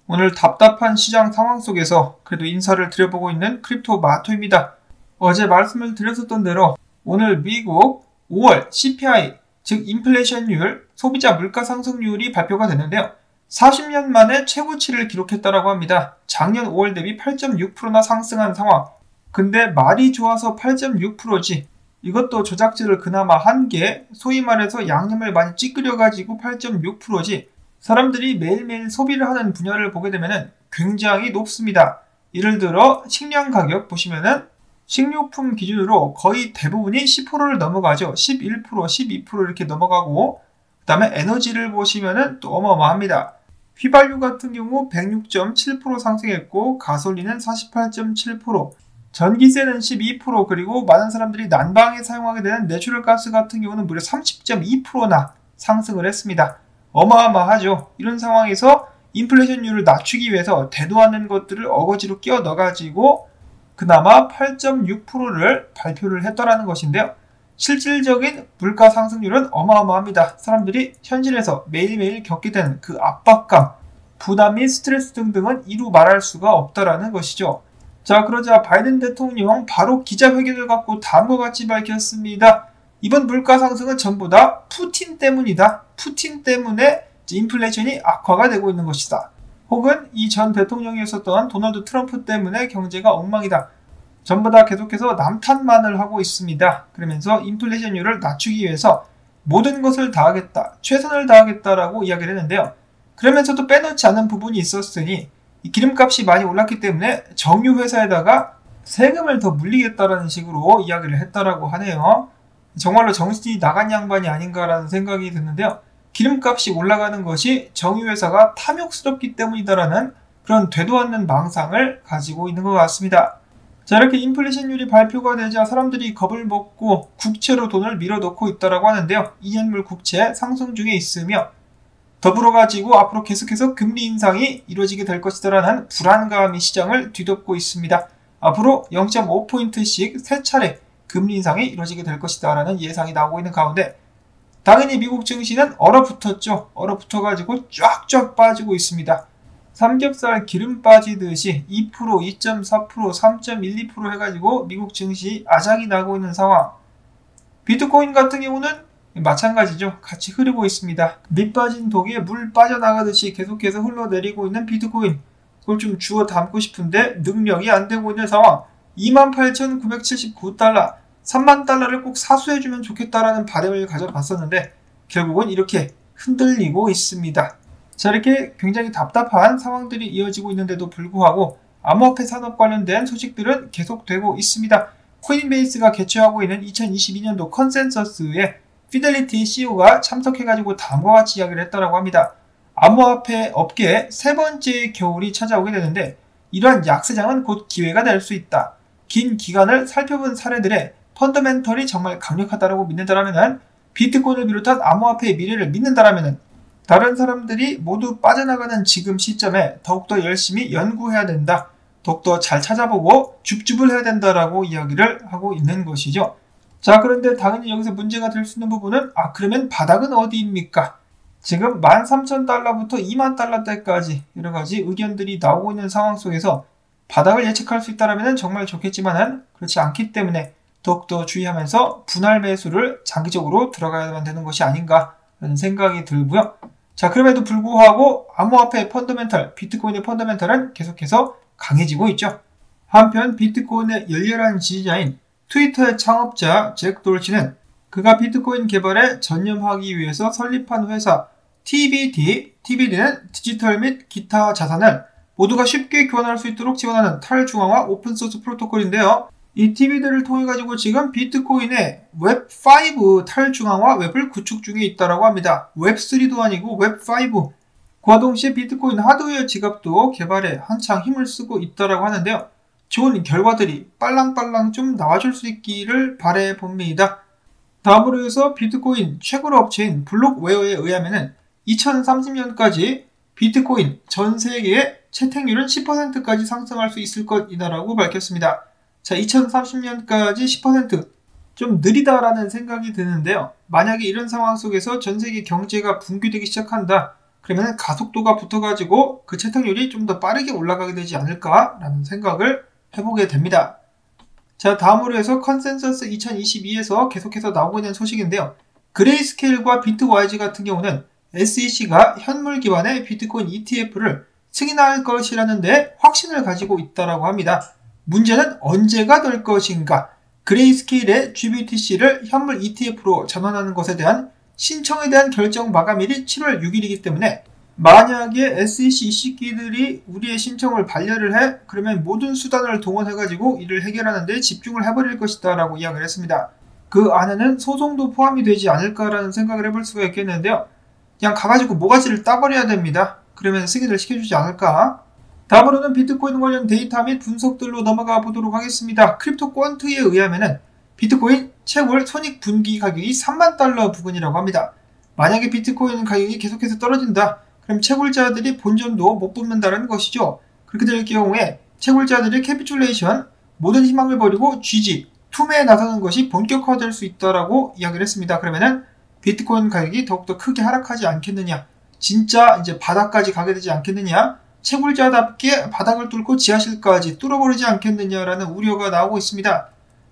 오늘 답답한 시장 상황 속에서 그래도 인사를 드려보고 있는 크립토 마토입니다. 어제 말씀을 드렸었던 대로 오늘 미국 5월 CPI, 즉 인플레이션율, 소비자 물가 상승률이 발표가 됐는데요. 40년 만에 최고치를 기록했다고 합니다. 작년 5월 대비 8.6%나 상승한 상황. 근데 말이 좋아서 8.6%지. 이것도 조작질을 그나마 한 게, 소위 말해서 양념을 많이 찌끄려가지고 8.6%지. 사람들이 매일매일 소비를 하는 분야를 보게 되면 굉장히 높습니다. 예를 들어 식량 가격 보시면은 식료품 기준으로 거의 대부분이 10%를 넘어가죠. 11%, 12% 이렇게 넘어가고, 그 다음에 에너지를 보시면은 또 어마어마합니다. 휘발유 같은 경우 106.7% 상승했고, 가솔린은 48.7%, 전기세는 12%, 그리고 많은 사람들이 난방에 사용하게 되는 내추럴가스 같은 경우는 무려 30.2%나 상승을 했습니다. 어마어마하죠. 이런 상황에서 인플레이션율을 낮추기 위해서 되도 않는 것들을 어거지로 끼워 넣어가지고 그나마 8.6%를 발표를 했더라는 것인데요. 실질적인 물가 상승률은 어마어마합니다. 사람들이 현실에서 매일매일 겪게 되는 그 압박감, 부담 및 스트레스 등등은 이루 말할 수가 없다라는 것이죠. 자, 그러자 바이든 대통령 바로 기자회견을 갖고 다음과 같이 밝혔습니다. 이번 물가 상승은 전부 다 푸틴 때문이다. 푸틴 때문에 인플레이션이 악화가 되고 있는 것이다. 혹은 이 전 대통령이었었던 도널드 트럼프 때문에 경제가 엉망이다. 전부 다 계속해서 남탓만을 하고 있습니다. 그러면서 인플레이션율을 낮추기 위해서 모든 것을 다하겠다, 최선을 다하겠다라고 이야기를 했는데요. 그러면서도 빼놓지 않은 부분이 있었으니 이 기름값이 많이 올랐기 때문에 정유회사에다가 세금을 더 물리겠다라는 식으로 이야기를 했다라고 하네요. 정말로 정신이 나간 양반이 아닌가라는 생각이 드는데요. 기름값이 올라가는 것이 정유회사가 탐욕스럽기 때문이다라는 그런 되도 않는 망상을 가지고 있는 것 같습니다. 자, 이렇게 인플레이션율이 발표가 되자 사람들이 겁을 먹고 국채로 돈을 밀어넣고 있다라고 하는데요. 2년물 국채 상승 중에 있으며 더불어가지고 앞으로 계속해서 금리 인상이 이루어지게 될 것이다라는 불안감이 시장을 뒤덮고 있습니다. 앞으로 0.5포인트씩 3차례 금리 인상이 이루어지게 될 것이다 라는 예상이 나오고 있는 가운데 당연히 미국 증시는 얼어붙었죠. 얼어붙어가지고 쫙쫙 빠지고 있습니다. 삼겹살 기름 빠지듯이 2%, 2.4%, 3.12% 해가지고 미국 증시 아작이 나고 있는 상황. 비트코인 같은 경우는 마찬가지죠. 같이 흐르고 있습니다. 밑 빠진 독에 물 빠져나가듯이 계속해서 흘러내리고 있는 비트코인. 그걸 좀 주워 담고 싶은데 능력이 안 되고 있는 상황. 28,979달러, 3만 달러를 꼭 사수해주면 좋겠다라는 바람을 가져봤었는데 결국은 이렇게 흔들리고 있습니다. 자, 이렇게 굉장히 답답한 상황들이 이어지고 있는데도 불구하고 암호화폐 산업 관련된 소식들은 계속되고 있습니다. 코인베이스가 개최하고 있는 2022년도 컨센서스에 피델리티 CEO가 참석해가지고 다음과 같이 이야기를 했다고 합니다. 암호화폐 업계에 세 번째 겨울이 찾아오게 되는데 이러한 약세장은 곧 기회가 될 수 있다. 긴 기간을 살펴본 사례들의 펀더멘털이 정말 강력하다고 믿는다라면 비트코인을 비롯한 암호화폐의 미래를 믿는다라면 다른 사람들이 모두 빠져나가는 지금 시점에 더욱더 열심히 연구해야 된다. 더욱더 잘 찾아보고 줍줍을 해야 된다라고 이야기를 하고 있는 것이죠. 자, 그런데 당연히 여기서 문제가 될 수 있는 부분은 그러면 바닥은 어디입니까? 지금 13,000달러부터 20,000달러대까지 여러가지 의견들이 나오고 있는 상황 속에서 바닥을 예측할 수 있다면 정말 좋겠지만은 그렇지 않기 때문에 더욱더 주의하면서 분할 매수를 장기적으로 들어가야만 되는 것이 아닌가 라는 생각이 들고요. 자, 그럼에도 불구하고 암호화폐의 펀더멘털, 비트코인의 펀더멘털은 계속해서 강해지고 있죠. 한편 비트코인의 열렬한 지지자인 트위터의 창업자 잭 돌치는 그가 비트코인 개발에 전념하기 위해서 설립한 회사 TBD는 디지털 및 기타 자산을 모두가 쉽게 교환할 수 있도록 지원하는 탈중앙화 오픈소스 프로토콜인데요. 이 TBD를 통해 가지고 지금 비트코인의 웹5 탈중앙화 웹을 구축 중에 있다고 합니다. 웹3도 아니고 웹5. 그와 동시에 비트코인 하드웨어 지갑도 개발에 한창 힘을 쓰고 있다고 하는데요. 좋은 결과들이 빨랑빨랑 좀 나와줄 수 있기를 바라봅니다. 다음으로 해서 비트코인 최고로 업체인 블록웨어에 의하면 2030년까지 비트코인 전 세계의 채택률은 10%까지 상승할 수 있을 것이다라고 밝혔습니다. 자, 2030년까지 10%. 좀 느리다라는 생각이 드는데요. 만약에 이런 상황 속에서 전 세계 경제가 붕괴되기 시작한다. 그러면 가속도가 붙어가지고 그 채택률이 좀 더 빠르게 올라가게 되지 않을까라는 생각을 해보게 됩니다. 자, 다음으로 해서 컨센서스 2022에서 계속해서 나오고 있는 소식인데요. 그레이스케일과 비트와이즈 같은 경우는 SEC가 현물 기반의 비트코인 ETF를 승인할 것이라는 데 확신을 가지고 있다고 합니다. 문제는 언제가 될 것인가? 그레이스케일의 GBTC를 현물 ETF로 전환하는 것에 대한 신청에 대한 결정 마감일이 7월 6일이기 때문에 만약에 SEC 이식기들이 우리의 신청을 반려를 해 그러면 모든 수단을 동원해가지고 이를 해결하는 데 집중을 해버릴 것이다 라고 이야기를 했습니다. 그 안에는 소송도 포함이 되지 않을까라는 생각을 해볼 수가 있겠는데요. 그냥 가가지고 모가지를 따버려야 됩니다. 그러면 승인을 시켜주지 않을까? 다음으로는 비트코인 관련 데이터 및 분석들로 넘어가 보도록 하겠습니다. 크립토 퀀트에 의하면은 비트코인 채굴 손익 분기 가격이 3만 달러 부근이라고 합니다. 만약에 비트코인 가격이 계속해서 떨어진다. 그럼 채굴자들이 본전도 못 뽑는다는 것이죠. 그렇게 될 경우에 채굴자들이 캐피출레이션, 모든 희망을 버리고 GG, 투매에 나서는 것이 본격화될 수 있다라고 이야기를 했습니다. 그러면은 비트코인 가격이 더욱더 크게 하락하지 않겠느냐, 진짜 이제 바닥까지 가게 되지 않겠느냐, 채굴자답게 바닥을 뚫고 지하실까지 뚫어버리지 않겠느냐라는 우려가 나오고 있습니다.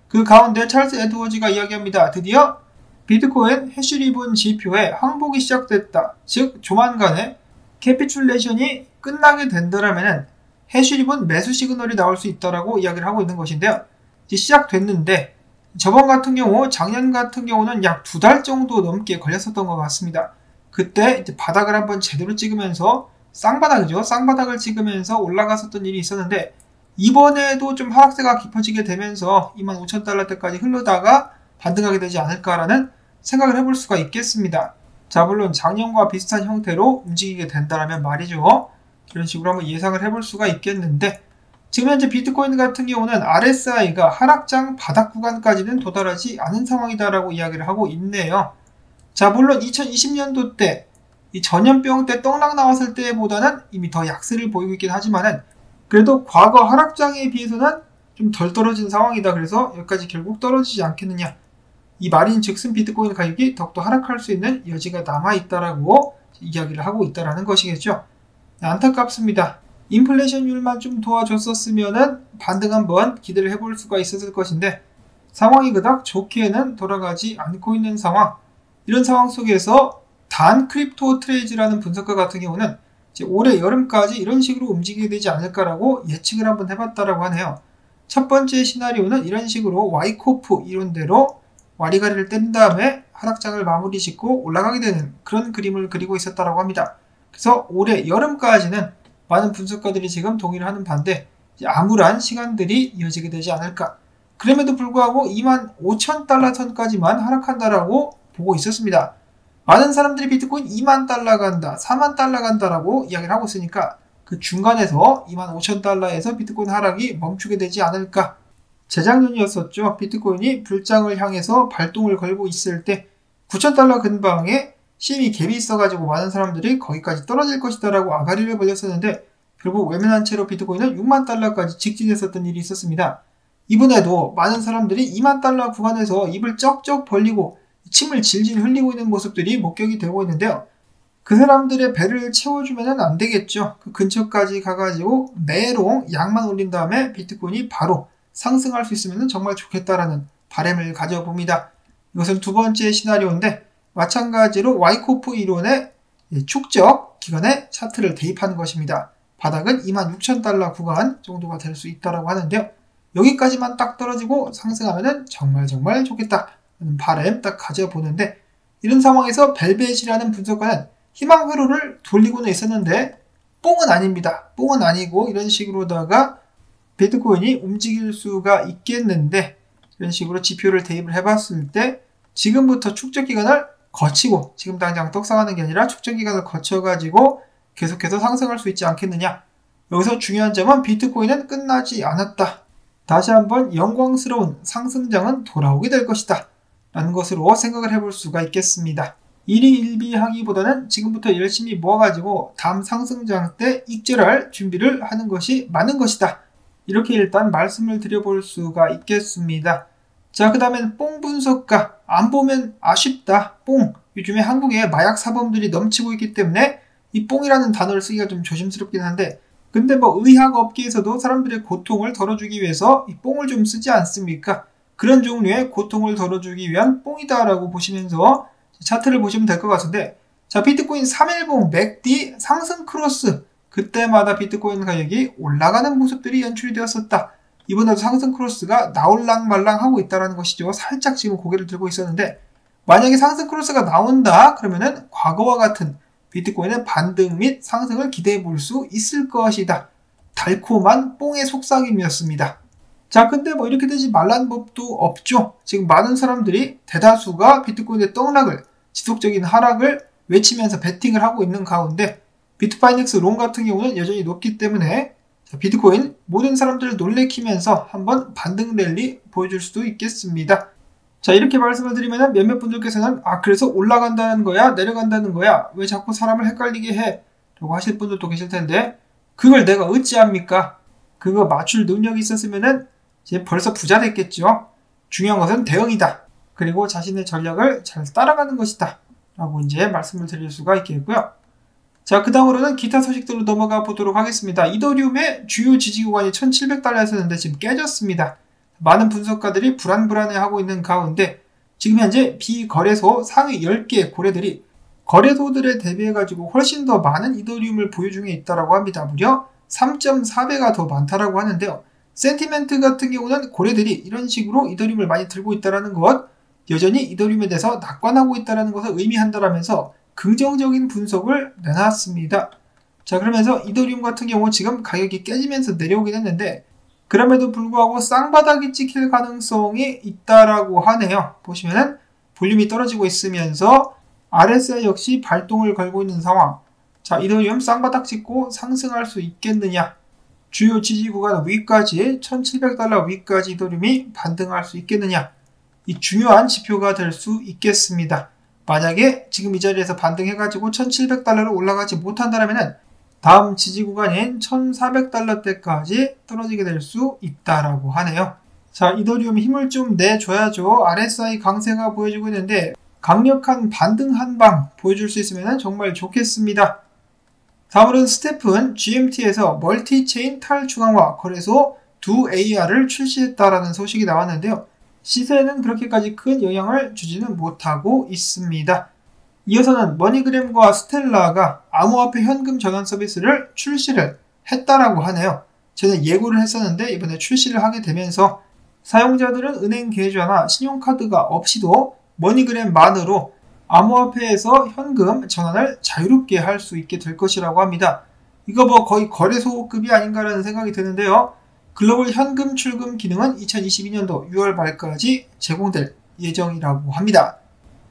그 가운데 찰스 에드워즈가 이야기합니다. 드디어 비트코인 해시리본 지표에 항복이 시작됐다. 즉 조만간에 캐피출레이션이 끝나게 된다라면 해시리본 매수 시그널이 나올 수 있다라고 이야기를 하고 있는 것인데요. 이제 시작됐는데 저번 같은 경우, 작년 같은 경우는 약 2달 정도 넘게 걸렸었던 것 같습니다. 그때 이제 바닥을 한번 제대로 찍으면서 쌍바닥이죠. 쌍바닥을 찍으면서 올라갔었던 일이 있었는데 이번에도 좀 하락세가 깊어지게 되면서 25,000달러대까지 흐르다가 반등하게 되지 않을까라는 생각을 해볼 수가 있겠습니다. 자, 물론 작년과 비슷한 형태로 움직이게 된다면 말이죠. 이런 식으로 한번 예상을 해볼 수가 있겠는데 지금 현재 비트코인 같은 경우는 RSI가 하락장 바닥 구간까지는 도달하지 않은 상황이다라고 이야기를 하고 있네요. 자, 물론 2020년도 때 이 전염병 때 떡락 나왔을 때보다는 이미 더 약세를 보이고 있긴 하지만은 그래도 과거 하락장에 비해서는 좀 덜 떨어진 상황이다. 그래서 여기까지 결국 떨어지지 않겠느냐. 이 말인즉슨 비트코인 가격이 더욱더 하락할 수 있는 여지가 남아있다라고 이야기를 하고 있다라는 것이겠죠. 안타깝습니다. 인플레이션율만 좀 도와줬었으면은 반등 한번 기대를 해볼 수가 있었을 것인데 상황이 그닥 좋게는 돌아가지 않고 있는 상황. 이런 상황 속에서 단 크립토 트레이즈라는 분석가 같은 경우는 이제 올해 여름까지 이런 식으로 움직이게 되지 않을까라고 예측을 한번 해봤다라고 하네요. 첫 번째 시나리오는 이런 식으로 와이코프 이론대로 와리가리를 뗀 다음에 하락장을 마무리 짓고 올라가게 되는 그런 그림을 그리고 있었다라고 합니다. 그래서 올해 여름까지는 많은 분석가들이 지금 동의를 하는 반대 암울한 시간들이 이어지게 되지 않을까. 그럼에도 불구하고 25,000달러 선까지만 하락한다라고 보고 있었습니다. 많은 사람들이 비트코인 2만 달러 간다, 4만 달러 간다라고 이야기를 하고 있으니까 그 중간에서 25,000달러에서 비트코인 하락이 멈추게 되지 않을까. 재작년이었었죠. 비트코인이 불장을 향해서 발동을 걸고 있을 때 9,000달러 근방에 심히 갭이 있어가지고 많은 사람들이 거기까지 떨어질 것이다라고 아가리를 벌렸었는데 결국 외면한 채로 비트코인은 6만 달러까지 직진했었던 일이 있었습니다. 이번에도 많은 사람들이 2만 달러 구간에서 입을 쩍쩍 벌리고 침을 질질 흘리고 있는 모습들이 목격이 되고 있는데요. 그 사람들의 배를 채워주면 안 되겠죠. 그 근처까지 가가지고 매롱 양만 올린 다음에 비트코인이 바로 상승할 수 있으면 정말 좋겠다라는 바람을 가져봅니다. 이것은 두 번째 시나리오인데 마찬가지로 와이코프 이론의 축적 기간에 차트를 대입하는 것입니다. 바닥은 26,000달러 구간 정도가 될 수 있다고 하는데요. 여기까지만 딱 떨어지고 상승하면 정말 좋겠다 하는 바람 딱 가져보는데 이런 상황에서 벨벳이라는 분석가는 희망 회로를 돌리고는 있었는데 뽕은 아닙니다. 뽕은 아니고 이런 식으로다가 비트코인이 움직일 수가 있겠는데 이런 식으로 지표를 대입을 해봤을 때 지금부터 축적 기간을 거치고 지금 당장 떡상하는 게 아니라 축적 기간을 거쳐가지고 계속해서 상승할 수 있지 않겠느냐. 여기서 중요한 점은 비트코인은 끝나지 않았다. 다시 한번 영광스러운 상승장은 돌아오게 될 것이다. 라는 것으로 생각을 해볼 수가 있겠습니다. 일희일비하기보다는 지금부터 열심히 모아가지고 다음 상승장 때 익절할 준비를 하는 것이 맞는 것이다. 이렇게 일단 말씀을 드려볼 수가 있겠습니다. 자, 그 다음엔 뽕 분석가. 안 보면 아쉽다. 뽕. 요즘에 한국에 마약 사범들이 넘치고 있기 때문에 이 뽕이라는 단어를 쓰기가 좀 조심스럽긴 한데, 근데 뭐 의학 업계에서도 사람들의 고통을 덜어주기 위해서 이 뽕을 좀 쓰지 않습니까? 그런 종류의 고통을 덜어주기 위한 뽕이다라고 보시면서 차트를 보시면 될 것 같은데, 자, 비트코인 3일봉 맥디 상승 크로스, 그때마다 비트코인 가격이 올라가는 모습들이 연출이 되었었다. 이번에도 상승 크로스가 나올랑말랑 하고 있다는 것이죠. 살짝 지금 고개를 들고 있었는데, 만약에 상승 크로스가 나온다 그러면은 과거와 같은 비트코인의 반등 및 상승을 기대해 볼 수 있을 것이다. 달콤한 뽕의 속삭임이었습니다. 자, 근데 뭐 이렇게 되지 말라는 법도 없죠. 지금 많은 사람들이 대다수가 비트코인의 떡락을, 지속적인 하락을 외치면서 베팅을 하고 있는 가운데, 비트파이넥스 롱 같은 경우는 여전히 높기 때문에 비트코인 모든 사람들을 놀래키면서 한번 반등 랠리 보여줄 수도 있겠습니다. 자, 이렇게 말씀을 드리면 몇몇 분들께서는 그래서 올라간다는 거야? 내려간다는 거야? 왜 자꾸 사람을 헷갈리게 해? 라고 하실 분들도 계실 텐데, 그걸 내가 어찌합니까? 그거 맞출 능력이 있었으면은 이제 벌써 부자 됐겠죠. 중요한 것은 대응이다. 그리고 자신의 전략을 잘 따라가는 것이다. 라고 이제 말씀을 드릴 수가 있겠고요. 자, 그 다음으로는 기타 소식들로 넘어가 보도록 하겠습니다. 이더리움의 주요 지지 구간이 1700달러였었는데 지금 깨졌습니다. 많은 분석가들이 불안해하고 있는 가운데 지금 현재 비거래소 상위 10개 고래들이 거래소들에 대비해가지고 훨씬 더 많은 이더리움을 보유 중에 있다고 합니다. 무려 3.4배가 더 많다라고 하는데요. 센티멘트 같은 경우는 고래들이 이런 식으로 이더리움을 많이 들고 있다는 것, 여전히 이더리움에 대해서 낙관하고 있다는 것을 의미한다라면서 긍정적인 분석을 내놨습니다. 자, 그러면서 이더리움 같은 경우 지금 가격이 깨지면서 내려오긴 했는데 그럼에도 불구하고 쌍바닥이 찍힐 가능성이 있다라고 하네요. 보시면은 볼륨이 떨어지고 있으면서 RSI 역시 발동을 걸고 있는 상황. 자, 이더리움 쌍바닥 찍고 상승할 수 있겠느냐? 주요 지지 구간 위까지 1700달러 위까지 이더리움이 반등할 수 있겠느냐? 이 중요한 지표가 될 수 있겠습니다. 만약에 지금 이 자리에서 반등해가지고 1700달러로 올라가지 못한다면 다음 지지 구간인 1400달러대까지 떨어지게 될 수 있다라고 하네요. 자, 이더리움 힘을 좀 내줘야죠. RSI 강세가 보여지고 있는데 강력한 반등 한방 보여줄 수 있으면 정말 좋겠습니다. 다음으로는 스태픈 GMT에서 멀티체인 탈중앙화 거래소 2AR을 출시했다라는 소식이 나왔는데요. 시세에는 그렇게까지 큰 영향을 주지는 못하고 있습니다. 이어서는 머니그램과 스텔라가 암호화폐 현금 전환 서비스를 출시를 했다라고 하네요. 저는 예고를 했었는데 이번에 출시를 하게 되면서 사용자들은 은행 계좌나 신용카드가 없이도 머니그램만으로 암호화폐에서 현금 전환을 자유롭게 할 수 있게 될 것이라고 합니다. 이거 뭐 거의 거래소급이 아닌가라는 생각이 드는데요. 글로벌 현금 출금 기능은 2022년도 6월 말까지 제공될 예정이라고 합니다.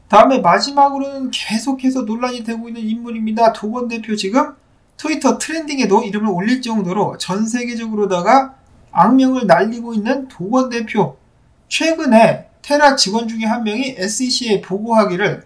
다음에 마지막으로는 계속해서 논란이 되고 있는 인물입니다. 도건 대표 지금 트위터 트렌딩에도 이름을 올릴 정도로 전 세계적으로다가 악명을 날리고 있는 도건 대표. 최근에 테라 직원 중에 한 명이 SEC에 보고하기를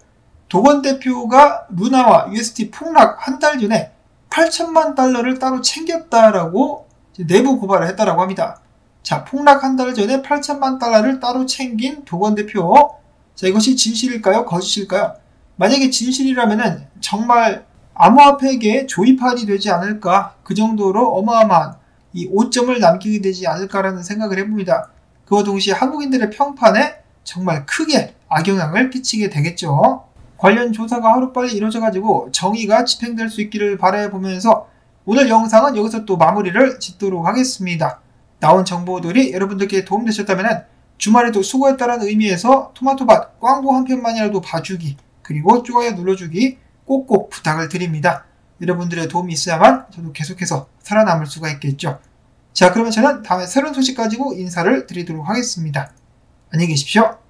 도건 대표가 루나와 UST 폭락 한 달 전에 8천만 달러를 따로 챙겼다라고 내부 고발을 했다라고 합니다. 자, 폭락 한 달 전에 8천만 달러를 따로 챙긴 도건 대표. 자, 이것이 진실일까요? 거짓일까요? 만약에 진실이라면은 정말 암호화폐계에 조이판이 되지 않을까? 그 정도로 어마어마한 이 오점을 남기게 되지 않을까라는 생각을 해봅니다. 그와 동시에 한국인들의 평판에 정말 크게 악영향을 끼치게 되겠죠. 관련 조사가 하루빨리 이루어져가지고 정의가 집행될 수 있기를 바라보면서 오늘 영상은 여기서 또 마무리를 짓도록 하겠습니다. 나온 정보들이 여러분들께 도움되셨다면 주말에도 수고했다는 의미에서 토마토밭 광고 한 편만이라도 봐주기, 그리고 좋아요 눌러주기 꼭꼭 부탁을 드립니다. 여러분들의 도움이 있어야만 저도 계속해서 살아남을 수가 있겠죠. 자, 그러면 저는 다음에 새로운 소식 가지고 인사를 드리도록 하겠습니다. 안녕히 계십시오.